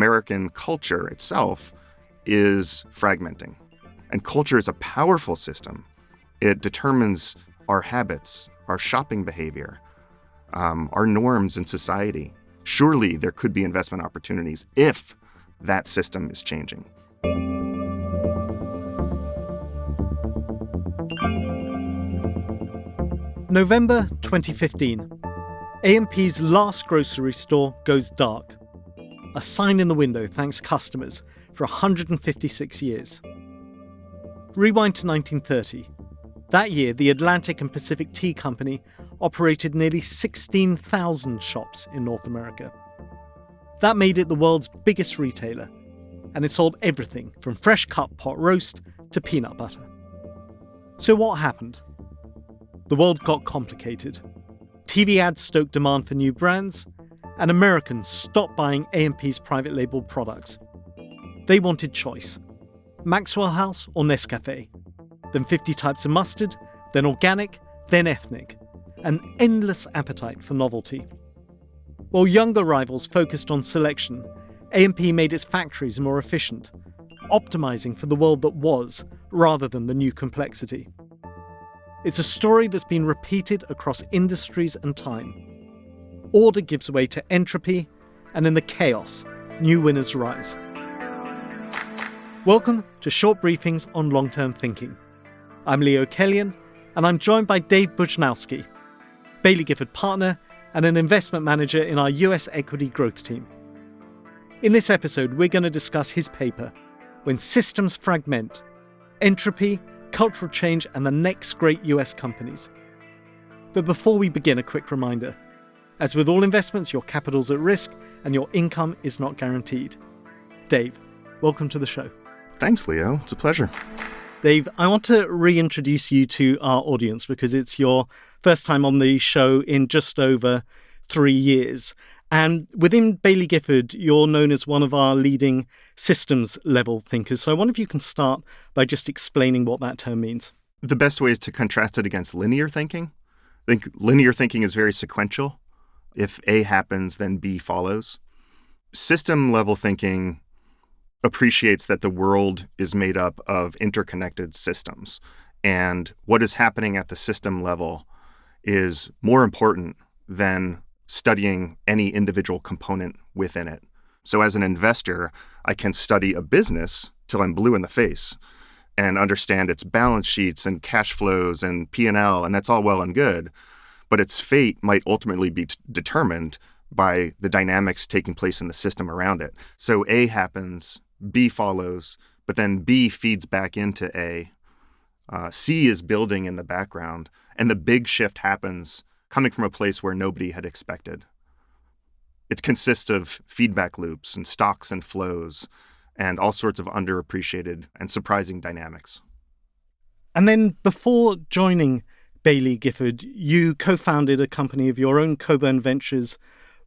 American culture itself is fragmenting. And culture is a powerful system. It determines our habits, our shopping behavior, our norms in society. Surely there could be investment opportunities if that system is changing. November 2015. A&P's last grocery store goes dark. A sign in the window thanks customers for 156 years. Rewind to 1930. That year, the Atlantic and Pacific Tea Company operated nearly 16,000 shops in North America. That made it the world's biggest retailer, and it sold everything from fresh cut pot roast to peanut butter. So what happened? The world got complicated. TV ads stoked demand for new brands, and Americans stopped buying A&P's private label products. They wanted choice. Maxwell House or Nescafe, then 50 types of mustard, then organic, then ethnic. An endless appetite for novelty. While younger rivals focused on selection, A&P made its factories more efficient, optimizing for the world that was, rather than the new complexity. It's a story that's been repeated across industries and time. Order gives way to entropy, and in the chaos, new winners rise. Welcome to Short Briefings on Long-Term Thinking. I'm Leo Kellion, and I'm joined by Dave Bujnowski, Baillie Gifford partner and an investment manager in our US equity growth team. In this episode, we're going to discuss his paper, When Systems Fragment, Entropy, Cultural Change, and the Next Great US Companies. But before we begin, a quick reminder. As with all investments, your capital's at risk and your income is not guaranteed. Dave, welcome to the show. Thanks, Leo. It's a pleasure. Dave, I want to reintroduce you to our audience because it's your first time on the show in just over 3 years. And within Baillie Gifford, you're known as one of our leading systems-level thinkers. So I wonder if you can start by just explaining what that term means. The best way is to contrast it against linear thinking. I think linear thinking is very sequential. If A happens, then B follows. System-level thinking appreciates that the world is made up of interconnected systems. And what is happening at the system level is more important than studying any individual component within it. So as an investor, I can study a business till I'm blue in the face and understand its balance sheets and cash flows and P&L, and that's all well and good. But its fate might ultimately be determined by the dynamics taking place in the system around it. So A happens, B follows, but then B feeds back into A. C is building in the background, and the big shift happens coming from a place where nobody had expected. It consists of feedback loops and stocks and flows and all sorts of underappreciated and surprising dynamics. And then before joining Baillie Gifford, you co-founded a company of your own, Coburn Ventures,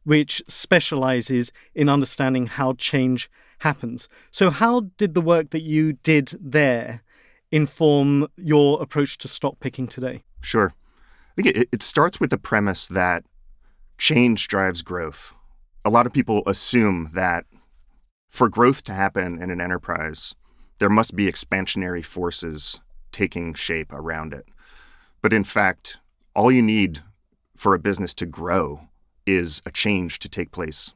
which specializes in understanding how change happens. So how did the work that you did there inform your approach to stock picking today? Sure. I think it starts with the premise that change drives growth. A lot of people assume that for growth to happen in an enterprise, there must be expansionary forces taking shape around it. But in fact, all you need for a business to grow is a change to take place.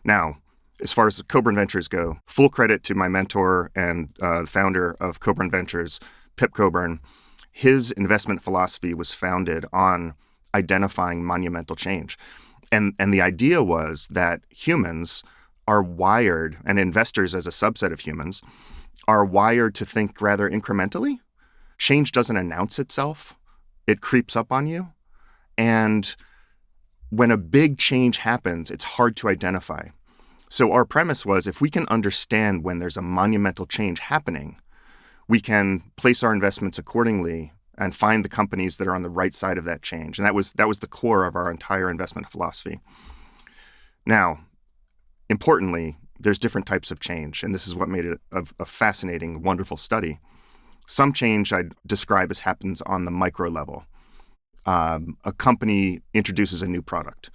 Now, as far as Coburn Ventures go, full credit to my mentor and founder of Coburn Ventures, Pip Coburn. His investment philosophy was founded on identifying monumental change. And the idea was that humans are wired, and investors as a subset of humans, are wired to think rather incrementally. Change doesn't announce itself. It creeps up on you. And when a big change happens, it's hard to identify. So our premise was if we can understand when there's a monumental change happening, we can place our investments accordingly and find the companies that are on the right side of that change. And that was the core of our entire investment philosophy. Now, importantly, there's different types of change, and this is what made it a fascinating, wonderful study. Some change I'd describe as happens on the micro level. A company introduces a new product.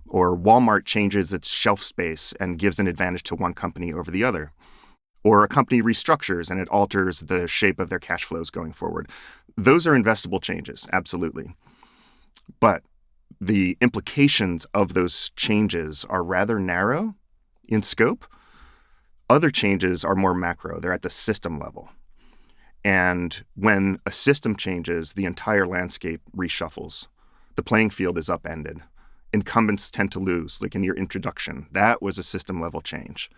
or Walmart changes its shelf space and gives an advantage to one company over the other, or a company restructures and it alters the shape of their cash flows going forward. Those are investable changes, absolutely. But the implications of those changes are rather narrow in scope. Other changes are more macro. They're at the system level. And when a system changes, the entire landscape reshuffles. The playing field is upended. Incumbents tend to lose, like in your introduction. That was a system level change.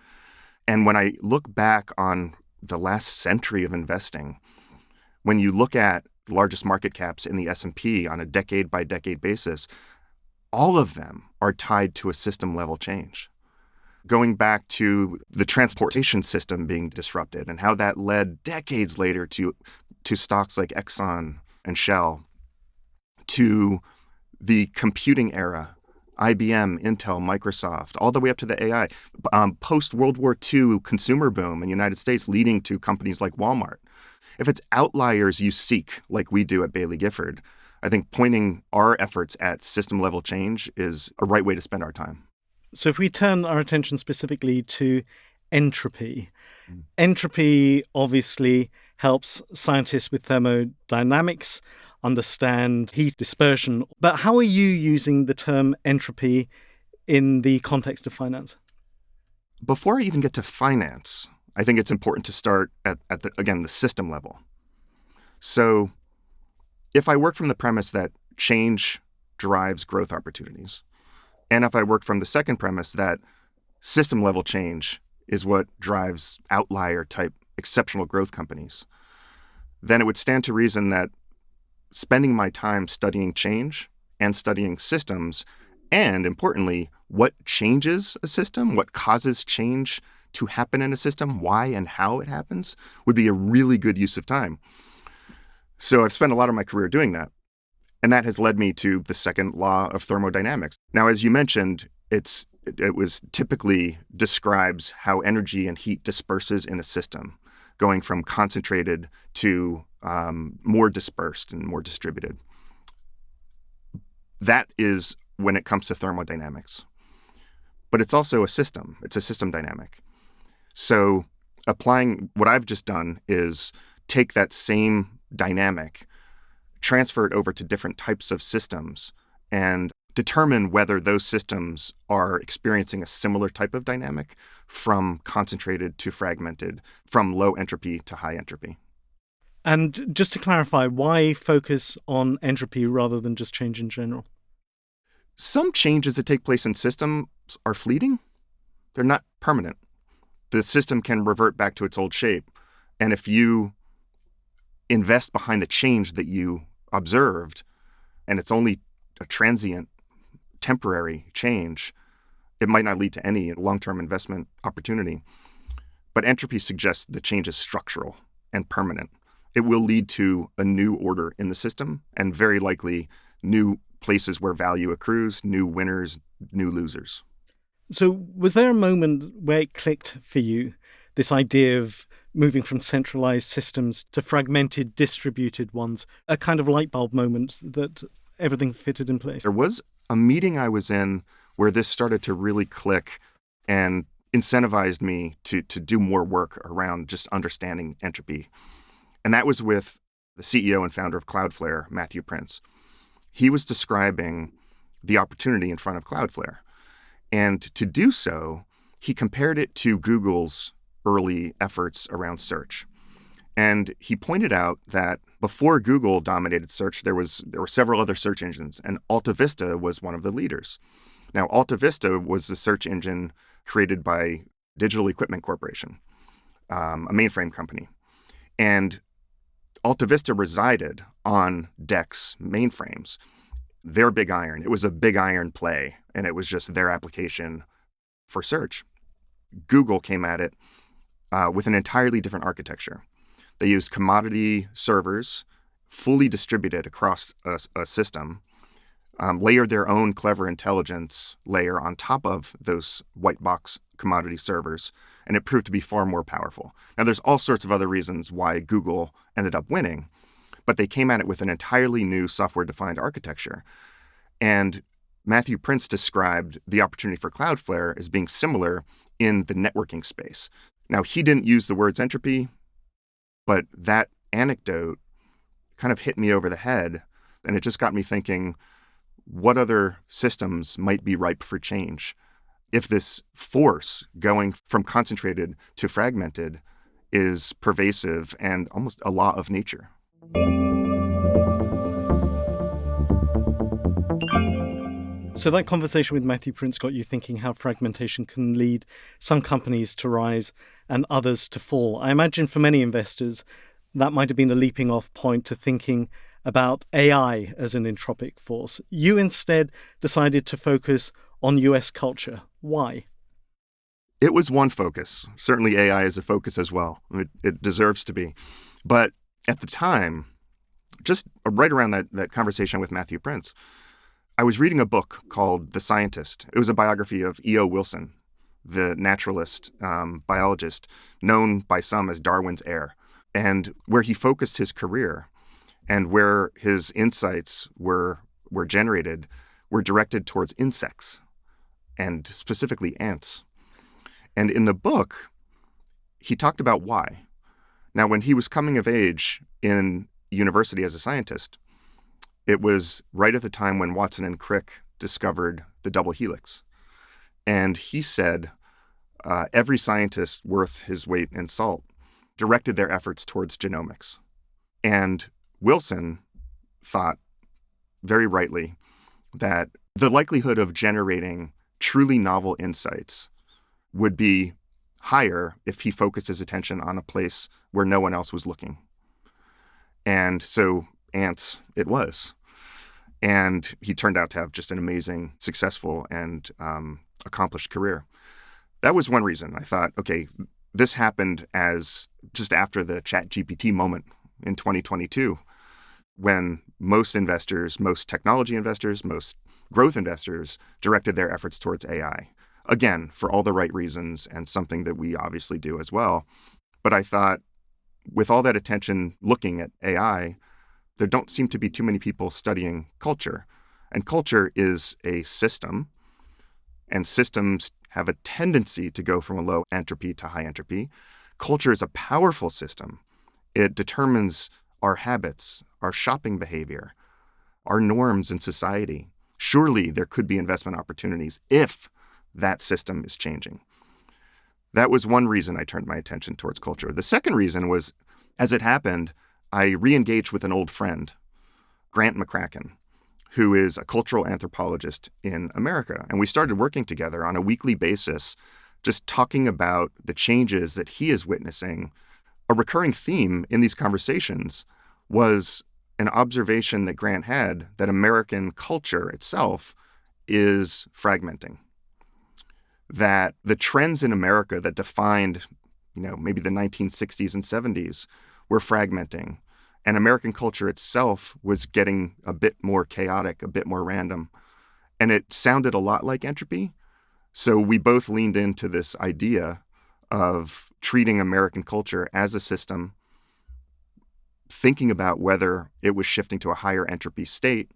And when I look back on the last century of investing, when you look at the largest market caps in the S&P on a decade-by-decade basis, all of them are tied to a system-level change. Going back to the transportation system being disrupted and how that led decades later to stocks like Exxon and Shell, to the computing era, IBM, Intel, Microsoft, all the way up to the AI, post-World War II consumer boom in the United States leading to companies like Walmart. If it's outliers you seek, like we do at Bailey Gifford, I think pointing our efforts at system-level change is a right way to spend our time. So if we turn our attention specifically to entropy, entropy obviously helps scientists with thermodynamics understand heat dispersion. But how are you using the term entropy in the context of finance? Before I even get to finance, I think it's important to start at the system level. So if I work from the premise that change drives growth opportunities, and if I work from the second premise that system level change is what drives outlier type exceptional growth companies, then it would stand to reason that spending my time studying change and studying systems, and importantly, what changes a system, what causes change to happen in a system, why and how it happens, would be a really good use of time. So I've spent a lot of my career doing that. And that has led me to the second law of thermodynamics. Now, as you mentioned, it was typically describes how energy and heat disperses in a system, going from concentrated to more dispersed and more distributed. That is when it comes to thermodynamics. But it's also a system. It's a system dynamic. So applying what I've just done is take that same dynamic, transfer it over to different types of systems, and determine whether those systems are experiencing a similar type of dynamic from concentrated to fragmented, from low entropy to high entropy. And just to clarify, why focus on entropy rather than just change in general? Some changes that take place in systems are fleeting. They're not permanent. The system can revert back to its old shape. And if you invest behind the change that you observed, and it's only a transient, temporary change, it might not lead to any long-term investment opportunity. But entropy suggests the change is structural and permanent. It will lead to a new order in the system and very likely new places where value accrues, new winners, new losers. So was there a moment where it clicked for you, this idea of moving from centralized systems to fragmented, distributed ones, a kind of light bulb moment that everything fitted in place? There was a meeting I was in where this started to really click and incentivized me to do more work around just understanding entropy. And that was with the CEO and founder of Cloudflare, Matthew Prince. He was describing the opportunity in front of Cloudflare. And to do so, he compared it to Google's early efforts around search. And he pointed out that before Google dominated search, there were several other search engines, and AltaVista was one of the leaders. Now, AltaVista was the search engine created by Digital Equipment Corporation, a mainframe company. And AltaVista resided on DEX mainframes. Their big iron. It was a big iron play, and it was just their application for search. Google came at it with an entirely different architecture. They used commodity servers, fully distributed across a system, layered their own clever intelligence layer on top of those white box commodity servers, and it proved to be far more powerful. Now, there's all sorts of other reasons why Google ended up winning, but they came at it with an entirely new software-defined architecture. And Matthew Prince described the opportunity for Cloudflare as being similar in the networking space. Now, he didn't use the words entropy, but that anecdote kind of hit me over the head, and it just got me thinking, what other systems might be ripe for change if this force going from concentrated to fragmented is pervasive and almost a law of nature? So that conversation with Matthew Prince got you thinking how fragmentation can lead some companies to rise and others to fall. I imagine for many investors, that might have been a leaping off point to thinking about AI as an entropic force. You instead decided to focus on US culture. Why? It was one focus. Certainly AI is a focus as well. It deserves to be. But at the time, just right around that conversation with Matthew Prince, I was reading a book called The Scientist. It was a biography of E.O. Wilson, the naturalist, biologist, known by some as Darwin's heir, and where he focused his career and where his insights were generated were directed towards insects, and specifically ants. And in the book, he talked about why. Now, when he was coming of age in university as a scientist, it was right at the time when Watson and Crick discovered the double helix. And he said every scientist worth his weight in salt directed their efforts towards genomics. And Wilson thought, very rightly, that the likelihood of generating truly novel insights would be higher if he focused his attention on a place where no one else was looking. And so ants it was. And he turned out to have just an amazing, successful, and accomplished career. That was one reason. I thought, okay, this happened as just after the ChatGPT moment in 2022, when most investors, most technology investors, most growth investors directed their efforts towards AI. Again, for all the right reasons and something that we obviously do as well. But I thought, with all that attention looking at AI, there don't seem to be too many people studying culture. And culture is a system, and systems have a tendency to go from a low entropy to high entropy. Culture is a powerful system. It determines our habits, our shopping behavior, our norms in society. Surely there could be investment opportunities if that system is changing. That was one reason I turned my attention towards culture. The second reason was, as it happened, I re-engaged with an old friend, Grant McCracken, who is a cultural anthropologist in America. And we started working together on a weekly basis, just talking about the changes that he is witnessing. A recurring theme in these conversations was an observation that Grant had that American culture itself is fragmenting. That the trends in America that defined, maybe the 1960s and 70s were fragmenting, and American culture itself was getting a bit more chaotic, a bit more random. And it sounded a lot like entropy. So we both leaned into this idea of treating American culture as a system, thinking about whether it was shifting to a higher entropy state,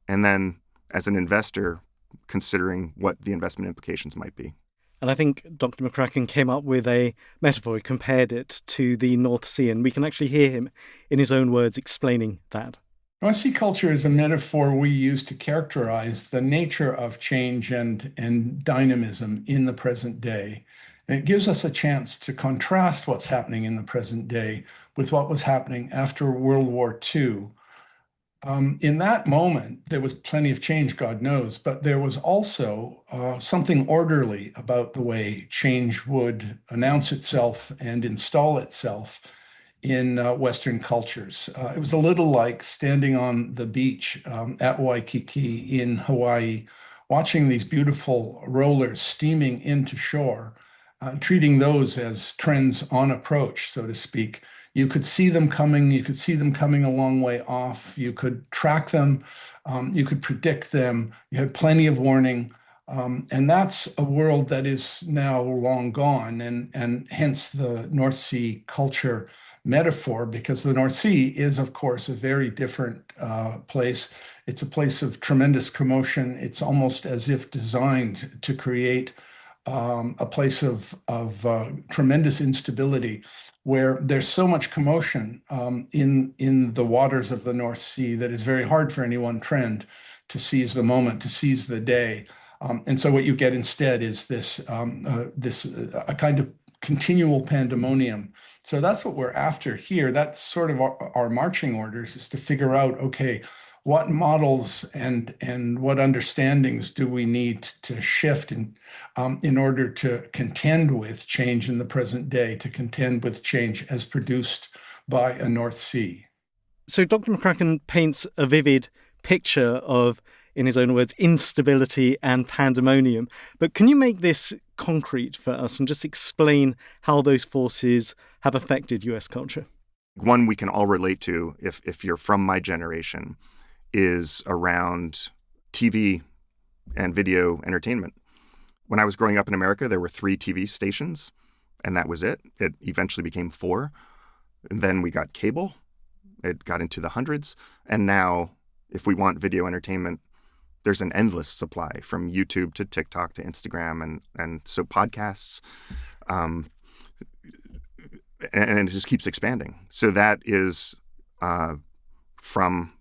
and then as an investor, considering what the investment implications might be. And I think Dr. McCracken came up with a metaphor. He compared it to the North Sea, and we can actually hear him in his own words explaining that. North Sea culture is a metaphor we use to characterize the nature of change and dynamism in the present day. And it gives us a chance to contrast what's happening in the present day with what was happening after World War II. In that moment, there was plenty of change, God knows, but there was also something orderly about the way change would announce itself and install itself in Western cultures. It was a little like standing on the beach at Waikiki in Hawaii, watching these beautiful rollers steaming into shore, treating those as trends on approach, so to speak. You could see them coming. You could see them coming a long way off. You could track them. You could predict them. You had plenty of warning. And that's a world that is now long gone. And hence the North Sea culture metaphor because the North Sea is, of course, a very different place. It's a place of tremendous commotion. It's almost as if designed to create a place of tremendous instability, where there's so much commotion in the waters of the North Sea that it's very hard for any one trend to seize the moment, to seize the day. And so what you get instead is this a kind of continual pandemonium. So that's what we're after here. That's sort of our marching orders, is to figure out, okay, what models and what understandings do we need to shift in order to contend with change in the present day, to contend with change as produced by a North Sea. So Dr. McCracken paints a vivid picture of, in his own words, instability and pandemonium. But can you make this concrete for us and just explain how those forces have affected US culture? One we can all relate to, if you're from my generation, is around TV and video entertainment. When I was growing up in America, there were 3 TV stations, and that was it. It eventually became 4. And then we got cable. It got into the hundreds. And now, if we want video entertainment, there's an endless supply, from YouTube to TikTok to Instagram, and so podcasts. And it just keeps expanding. So that is from,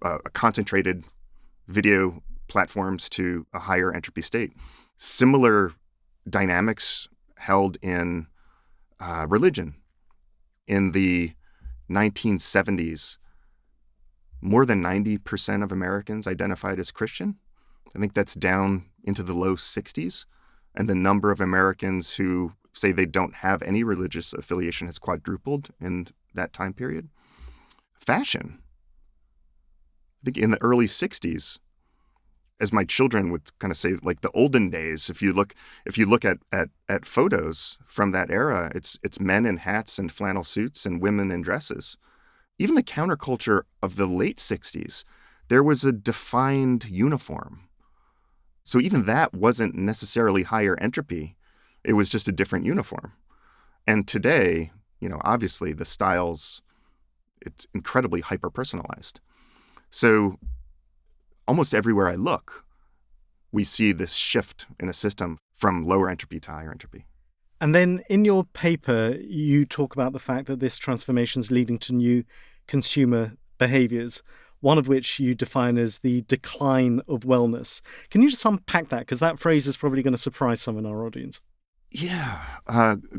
a concentrated video platforms to a higher entropy state. Similar dynamics held in religion. In the 1970s, more than 90% of Americans identified as Christian. I think that's down into the low 60s. And the number of Americans who say they don't have any religious affiliation has quadrupled in that time period. Fashion. I think in the early 60s, as my children would kind of say, like the olden days, if you look at photos from that era, it's men in hats and flannel suits and women in dresses. Even the counterculture of the late 60s, there was a defined uniform. So even that wasn't necessarily higher entropy. It was just a different uniform. And today, obviously the styles, it's incredibly hyper-personalized. So almost everywhere I look, we see this shift in a system from lower entropy to higher entropy. And then in your paper, you talk about the fact that this transformation is leading to new consumer behaviors, one of which you define as the decline of wellness. Can you just unpack that? Because that phrase is probably going to surprise some in our audience. Yeah.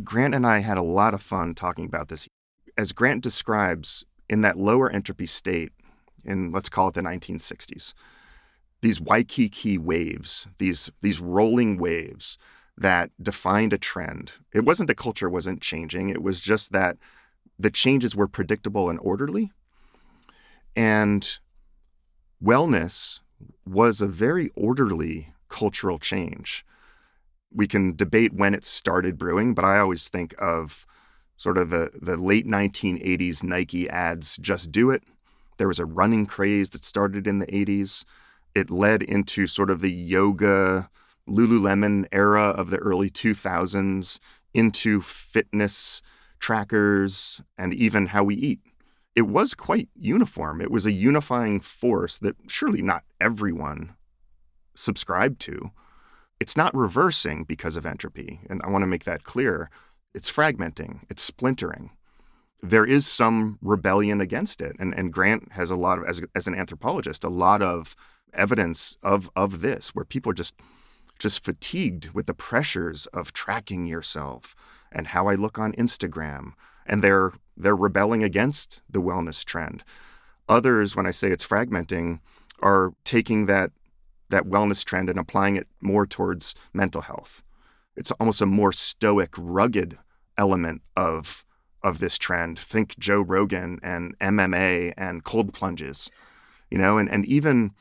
Grant and I had a lot of fun talking about this. As Grant describes, in that lower entropy state, in, let's call it the 1960s, these Waikiki waves, these rolling waves that defined a trend. It wasn't the culture wasn't changing. It was just that the changes were predictable and orderly. And wellness was a very orderly cultural change. We can debate when it started brewing, but I always think of sort of the late 1980s Nike ads, "Just Do It." There was a running craze that started in the 80s. It led into sort of the yoga, Lululemon era of the early 2000s, into fitness trackers and even how we eat. It was quite uniform. It was a unifying force that surely not everyone subscribed to. It's not reversing because of entropy, and I want to make that clear. It's fragmenting. It's splintering. There is some rebellion against it, and Grant has a lot of, as an anthropologist, a lot of evidence of this, where people are just fatigued with the pressures of tracking yourself and how I look on Instagram, and they're rebelling against the wellness trend. Others, when I say it's fragmenting, are taking that wellness trend and applying it more towards mental health. It's almost a more stoic, rugged element of this trend. Think Joe Rogan and MMA and cold plunges, and even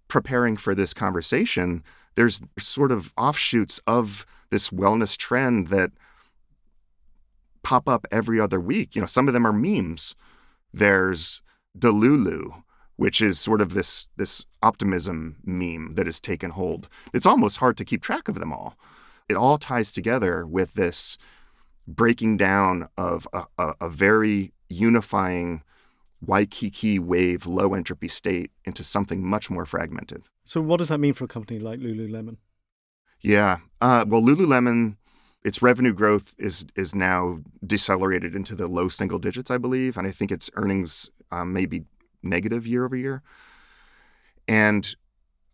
preparing for this conversation, there's sort of offshoots of this wellness trend that pop up every other week. Some of them are memes. There's Delulu, which is sort of this optimism meme that has taken hold. It's almost hard to keep track of them all. It all ties together with this breaking down of a very unifying Waikiki wave low entropy state into something much more fragmented. So what does that mean for a company like Lululemon? Yeah. Well, Lululemon, its revenue growth is now decelerated into the low single digits, I believe. And I think its earnings may be negative year over year. And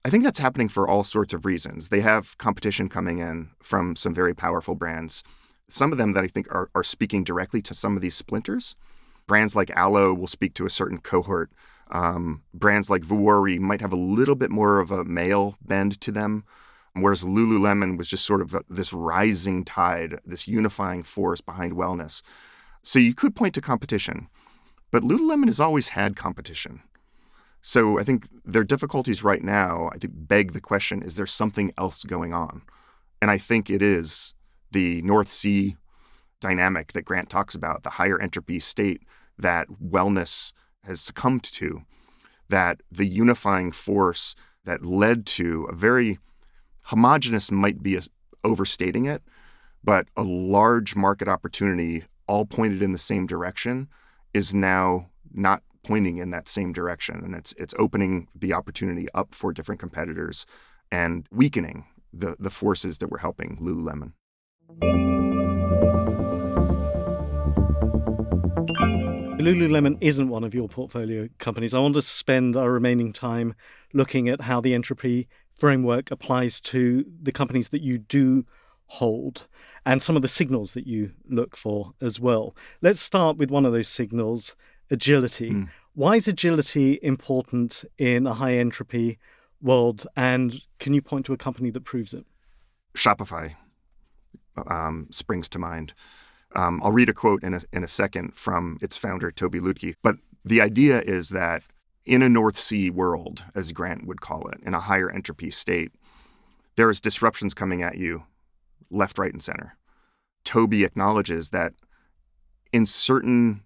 I think that's happening for all sorts of reasons. They have competition coming in from some very powerful brands. Some of them that I think are speaking directly to some of these splinters. Brands like Aloe will speak to a certain cohort. Brands like Vuori might have a little bit more of a male bend to them, whereas Lululemon was just sort of this rising tide, this unifying force behind wellness. So you could point to competition, but Lululemon has always had competition. So I think their difficulties right now, I think, beg the question, is there something else going on? And I think it is the North Sea dynamic that Grant talks about, the higher entropy state that wellness has succumbed to, that the unifying force that led to a very homogenous, might be overstating it, but a large market opportunity all pointed in the same direction is now not pointing in that same direction. And it's opening the opportunity up for different competitors and weakening the forces that were helping Lululemon. Lululemon isn't one of your portfolio companies. I want to spend our remaining time looking at how the entropy framework applies to the companies that you do hold and some of the signals that you look for as well. Let's start with one of those signals, agility. Why is agility important in a high entropy world? And can you point to a company that proves it? Shopify springs to mind. I'll read a quote in a second from its founder, Toby Lutke. But the idea is that in a North Sea world, as Grant would call it, in a higher entropy state, there is disruptions coming at you left, right, and center. Toby acknowledges that in certain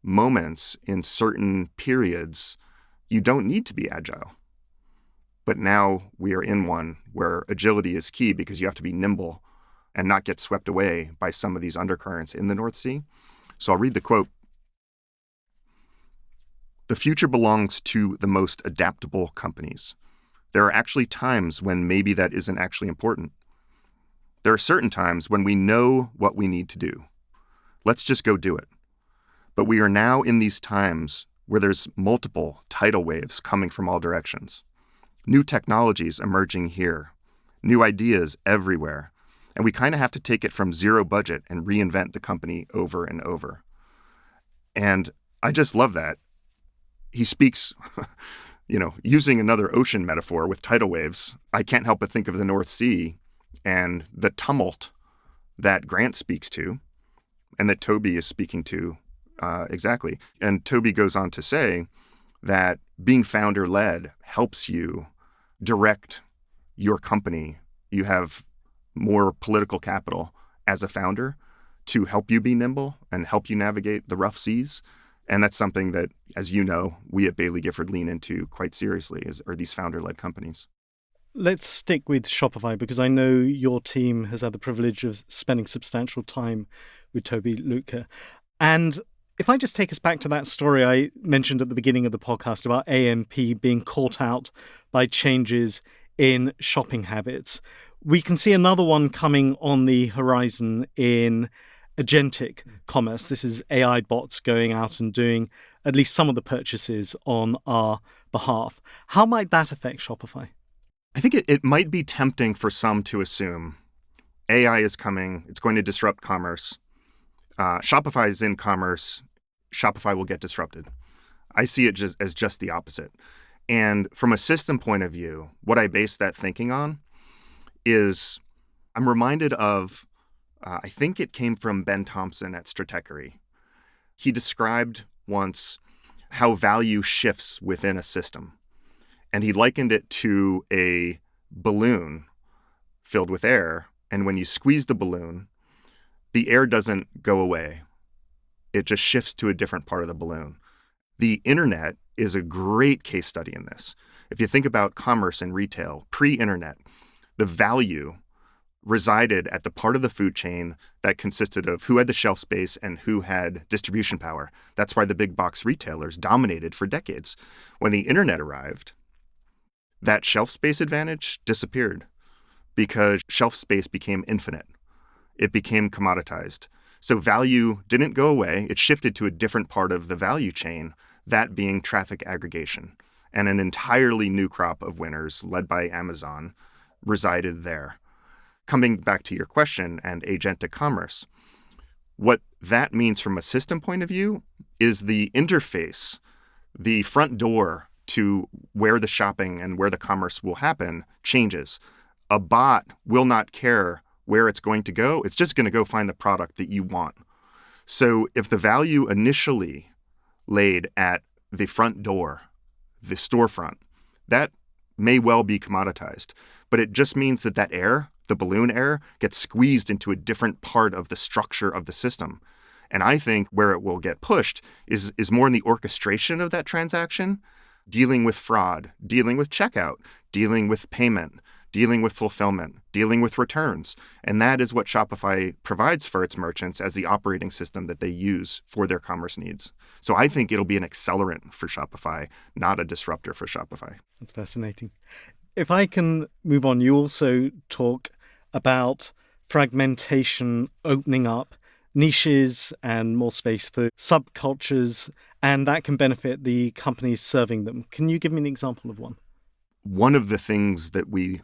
moments, in certain periods, you don't need to be agile. But now we are in one where agility is key because you have to be nimble and not get swept away by some of these undercurrents in the North Sea. So I'll read the quote. "The future belongs to the most adaptable companies. There are actually times when maybe that isn't actually important. There are certain times when we know what we need to do. Let's just go do it. But we are now in these times where there's multiple tidal waves coming from all directions. New technologies emerging here, new ideas everywhere, and we kind of have to take it from zero budget and reinvent the company over and over." And I just love that. He speaks, using another ocean metaphor with tidal waves. I can't help but think of the North Sea and the tumult that Grant speaks to and that Toby is speaking to exactly. And Toby goes on to say that being founder-led helps you direct your company. You have more political capital as a founder to help you be nimble and help you navigate the rough seas. And that's something that, as you know, we at Bailey Gifford lean into quite seriously, are these founder-led companies. Let's stick with Shopify because I know your team has had the privilege of spending substantial time with Toby Lutke. And if I just take us back to that story I mentioned at the beginning of the podcast about AMP being caught out by changes in shopping habits, we can see another one coming on the horizon in agentic commerce. This is AI bots going out and doing at least some of the purchases on our behalf. How might that affect Shopify? I think it might be tempting for some to assume AI is coming, it's going to disrupt commerce. Shopify is in commerce, Shopify will get disrupted. I see it as just the opposite. And from a system point of view, what I base that thinking on is I'm reminded of, I think it came from Ben Thompson at Stratechery. He described once how value shifts within a system. And he likened it to a balloon filled with air. And when you squeeze the balloon, the air doesn't go away. It just shifts to a different part of the balloon. The internet is a great case study in this. If you think about commerce and retail, pre-internet, the value resided at the part of the food chain that consisted of who had the shelf space and who had distribution power. That's why the big box retailers dominated for decades. When the internet arrived, that shelf space advantage disappeared because shelf space became infinite. It became commoditized. So value didn't go away. It shifted to a different part of the value chain, that being traffic aggregation. And an entirely new crop of winners, led by Amazon, resided there. Coming back to your question and agentic commerce, what that means from a system point of view is the interface, the front door to where the shopping and where the commerce will happen changes. A bot will not care where it's going to go. It's just going to go find the product that you want. So if the value initially laid at the front door, the storefront, that may well be commoditized. But it just means that air, the balloon air, gets squeezed into a different part of the structure of the system. And I think where it will get pushed is more in the orchestration of that transaction, dealing with fraud, dealing with checkout, dealing with payment, dealing with fulfillment, dealing with returns. And that is what Shopify provides for its merchants as the operating system that they use for their commerce needs. So I think it'll be an accelerant for Shopify, not a disruptor for Shopify. That's fascinating. If I can move on, you also talk about fragmentation opening up niches and more space for subcultures, and that can benefit the companies serving them. Can you give me an example of one? One of the things that we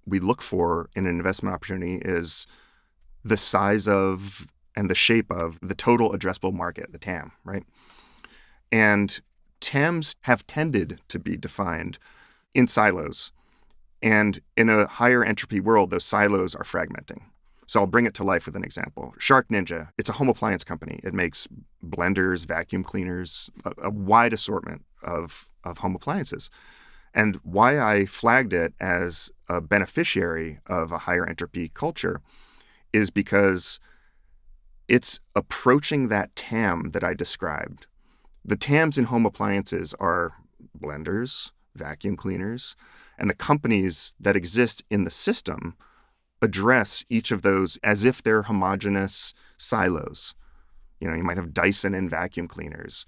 look for in an investment opportunity is the size of and the shape of the total addressable market, the TAM, right? And TAMs have tended to be defined in silos. And in a higher entropy world, those silos are fragmenting. So I'll bring it to life with an example. SharkNinja, it's a home appliance company. It makes blenders, vacuum cleaners, a wide assortment of home appliances. And why I flagged it as a beneficiary of a higher entropy culture is because it's approaching that TAM that I described. The TAMs in home appliances are blenders, vacuum cleaners, and the companies that exist in the system address each of those as if they're homogeneous silos. You know, you might have Dyson and vacuum cleaners.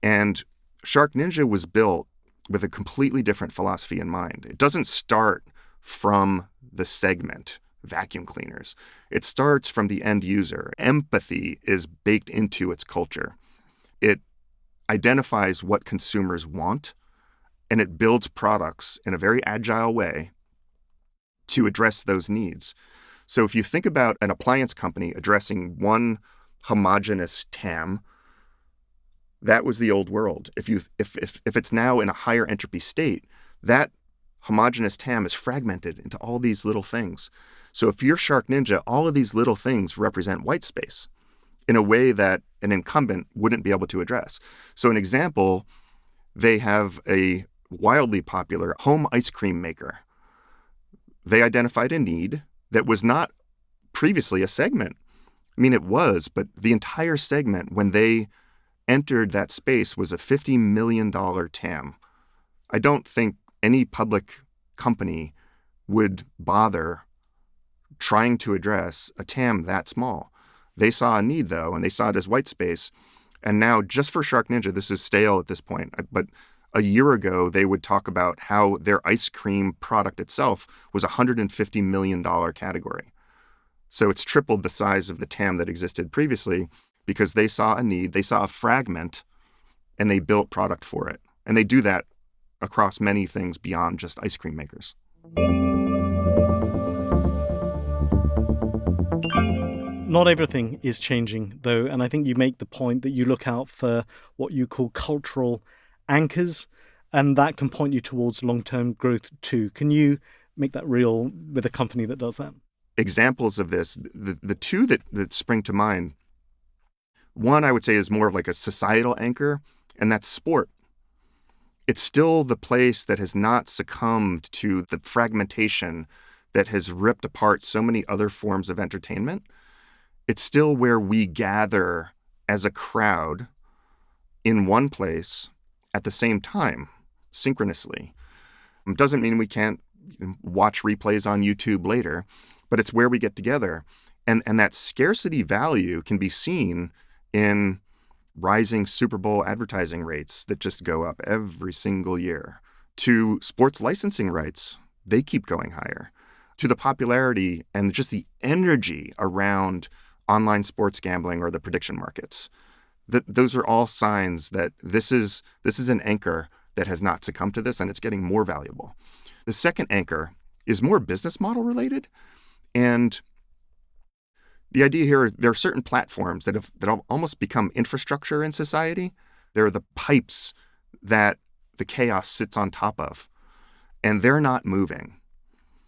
And SharkNinja was built with a completely different philosophy in mind. It doesn't start from the segment, vacuum cleaners. It starts from the end user. Empathy is baked into its culture. It identifies what consumers want, and it builds products in a very agile way to address those needs. So if you think about an appliance company addressing one homogeneous TAM, that was the old world. If it's now in a higher entropy state, that homogeneous TAM is fragmented into all these little things. So if you're SharkNinja, all of these little things represent white space in a way that an incumbent wouldn't be able to address. So an example, they have a wildly popular home ice cream maker. They identified a need that was not previously a segment. I mean, it was, but the entire segment, when they entered that space, was a $50 million TAM. I don't think any public company would bother trying to address a TAM that small. They saw a need, though, and they saw it as white space. And now, just for SharkNinja, this is stale at this point, but a year ago, they would talk about how their ice cream product itself was a $150 million category. So it's tripled the size of the TAM that existed previously because they saw a need, they saw a fragment, and they built product for it. And they do that across many things beyond just ice cream makers. Not everything is changing, though, and I think you make the point that you look out for what you call cultural anchors, and that can point you towards long-term growth too. Can you make that real with a company that does that? Examples of this, the two that spring to mind, one I would say is more of like a societal anchor, and that's sport. It's still the place that has not succumbed to the fragmentation that has ripped apart so many other forms of entertainment. It's still where we gather as a crowd in one place at the same time, synchronously. It doesn't mean we can't watch replays on YouTube later, but it's where we get together. And that scarcity value can be seen in rising Super Bowl advertising rates that just go up every single year, to sports licensing rights, they keep going higher, to the popularity and just the energy around online sports gambling or the prediction markets. Those are all signs that this is an anchor that has not succumbed to this, and it's getting more valuable. The second anchor is more business model related, and the idea here, there are certain platforms that have almost become infrastructure in society. They're the pipes that the chaos sits on top of, and they're not moving.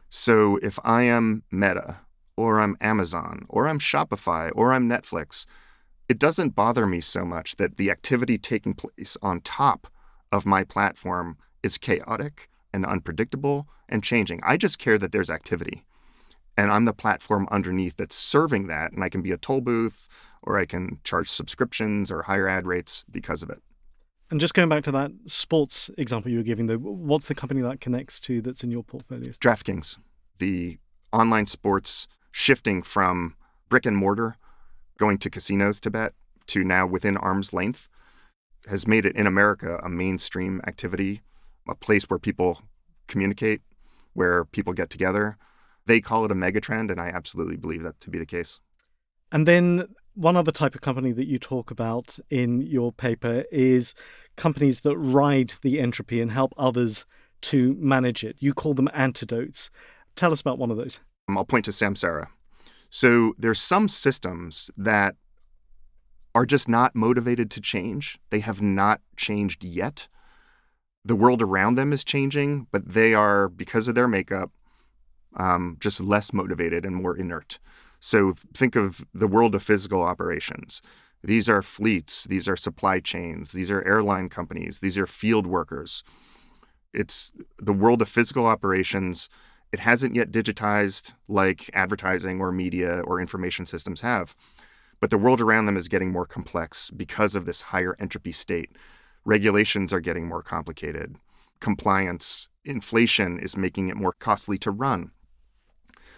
So if I am Meta, or I'm Amazon, or I'm Shopify, or I'm Netflix, it doesn't bother me so much that the activity taking place on top of my platform is chaotic and unpredictable and changing. I just care that there's activity. And I'm the platform underneath that's serving that. And I can be a toll booth, or I can charge subscriptions or higher ad rates because of it. And just going back to that sports example you were giving, though, what's the company that connects to that's in your portfolios? DraftKings, the online sports shifting from brick and mortar, going to casinos to bet, to now within arm's length, has made it in America a mainstream activity, a place where people communicate, where people get together. They call it a megatrend, and I absolutely believe that to be the case. And then one other type of company that you talk about in your paper is companies that ride the entropy and help others to manage it. You call them antidotes. Tell us about one of those. I'll point to Samsara. So there's some systems that are just not motivated to change. They have not changed yet. The world around them is changing, but they are, because of their makeup, just less motivated and more inert. So think of the world of physical operations. These are fleets, these are supply chains, these are airline companies, these are field workers. It's the world of physical operations. It hasn't yet digitized like advertising or media or information systems have. But the world around them is getting more complex because of this higher entropy state. Regulations are getting more complicated. Compliance, inflation is making it more costly to run.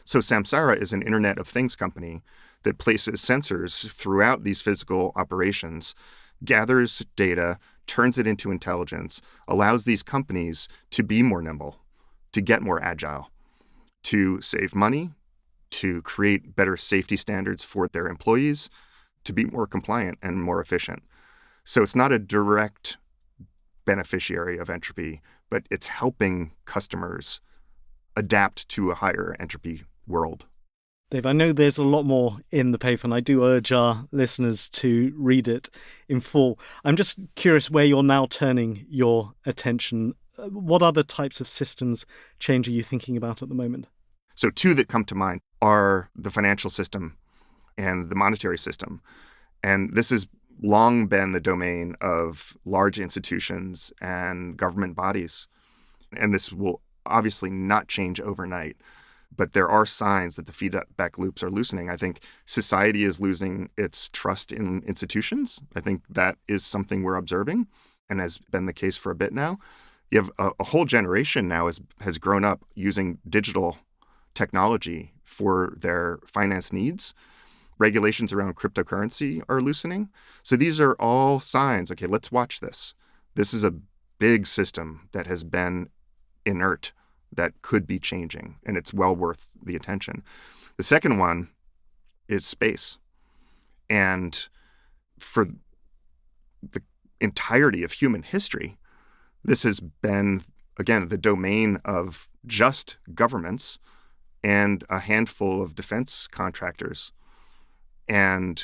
So Samsara is an Internet of Things company that places sensors throughout these physical operations, gathers data, turns it into intelligence, allows these companies to be more nimble, to get more agile, to save money, to create better safety standards for their employees, to be more compliant and more efficient. So it's not a direct beneficiary of entropy, but it's helping customers adapt to a higher entropy world. Dave, I know there's a lot more in the paper, and I do urge our listeners to read it in full. I'm just curious where you're now turning your attention. What other types of systems change are you thinking about at the moment? So two that come to mind are the financial system and the monetary system. And this has long been the domain of large institutions and government bodies. And this will obviously not change overnight. But there are signs that the feedback loops are loosening. I think society is losing its trust in institutions. I think that is something we're observing and has been the case for a bit now. You have a whole generation now has grown up using digital technology for their finance needs. Regulations around cryptocurrency are loosening. So these are all signs. Okay, let's watch this. This is a big system that has been inert, that could be changing, and it's well worth the attention. The second one is space. And for the entirety of human history, this has been, again, the domain of just governments and a handful of defense contractors. And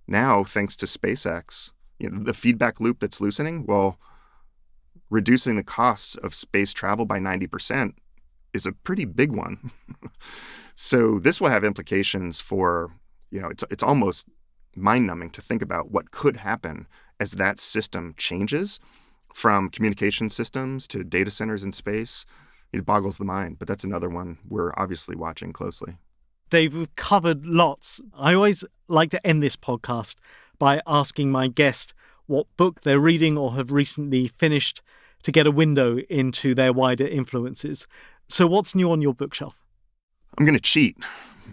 now, thanks to SpaceX, the feedback loop that's loosening, well, reducing the costs of space travel by 90% is a pretty big one. So this will have implications for, it's almost mind-numbing to think about what could happen as that system changes from communication systems to data centers in space. It boggles the mind, but that's another one we're obviously watching closely. Dave, we've covered lots. I always like to end this podcast by asking my guest what book they're reading or have recently finished to get a window into their wider influences. So what's new on your bookshelf? I'm going to cheat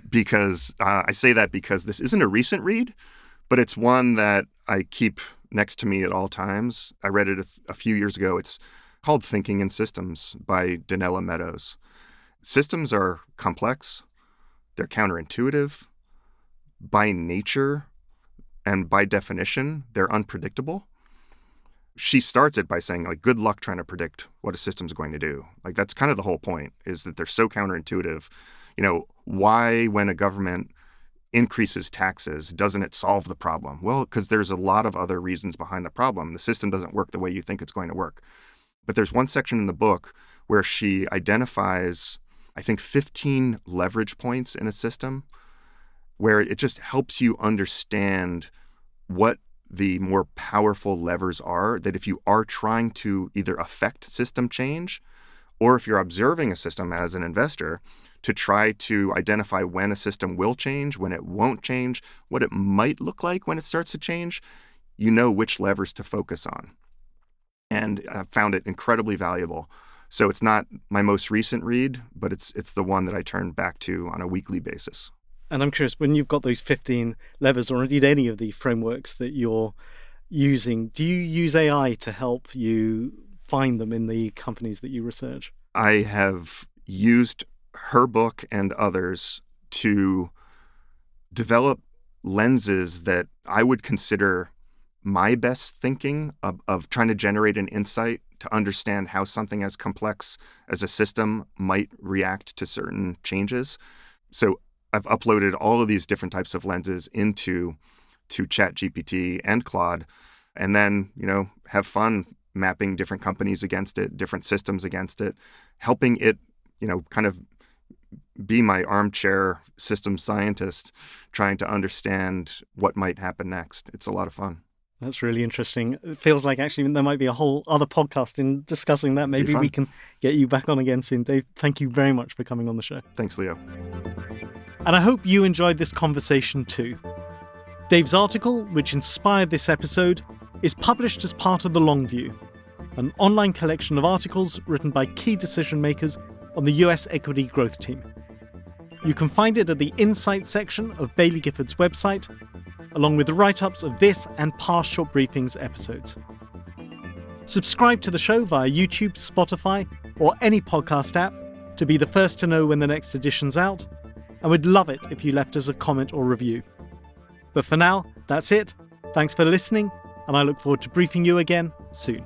because I say that because this isn't a recent read, but it's one that I keep next to me at all times. I read it a few years ago. It's called Thinking in Systems by Donella Meadows. Systems are complex. They're counterintuitive. By nature and by definition, they're unpredictable. She starts it by saying, like, good luck trying to predict what a system's going to do. Like, that's kind of the whole point, is that they're so counterintuitive. Why, when a government increases taxes, doesn't it solve the problem? Well, because there's a lot of other reasons behind the problem. The system doesn't work the way you think it's going to work. But there's one section in the book where she identifies, I think, 15 leverage points in a system where it just helps you understand what the more powerful levers are, that if you are trying to either affect system change, or if you're observing a system as an investor, to try to identify when a system will change, when it won't change, what it might look like when it starts to change, you know which levers to focus on. And I found it incredibly valuable. So it's not my most recent read, but it's the one that I turn back to on a weekly basis. And I'm curious, when you've got those 15 levers, or indeed any of the frameworks that you're using, do you use AI to help you find them in the companies that you research? I have used her book and others to develop lenses that I would consider my best thinking of trying to generate an insight to understand how something as complex as a system might react to certain changes. So I've uploaded all of these different types of lenses into ChatGPT and Claude, and then, have fun mapping different companies against it, different systems against it, helping it, kind of be my armchair system scientist, trying to understand what might happen next. It's a lot of fun. That's really interesting. It feels like actually there might be a whole other podcast in discussing that. Maybe we can get you back on again soon. Dave, thank you very much for coming on the show. Thanks, Leo. And I hope you enjoyed this conversation too. Dave's article, which inspired this episode, is published as part of The Long View, an online collection of articles written by key decision makers on the US equity growth team. You can find it at the Insights section of Bailey Gifford's website, along with the write-ups of this and past Short Briefings episodes. Subscribe to the show via YouTube, Spotify, or any podcast app to be the first to know when the next edition's out, and we'd love it if you left us a comment or review. But for now, that's it. Thanks for listening, and I look forward to briefing you again soon.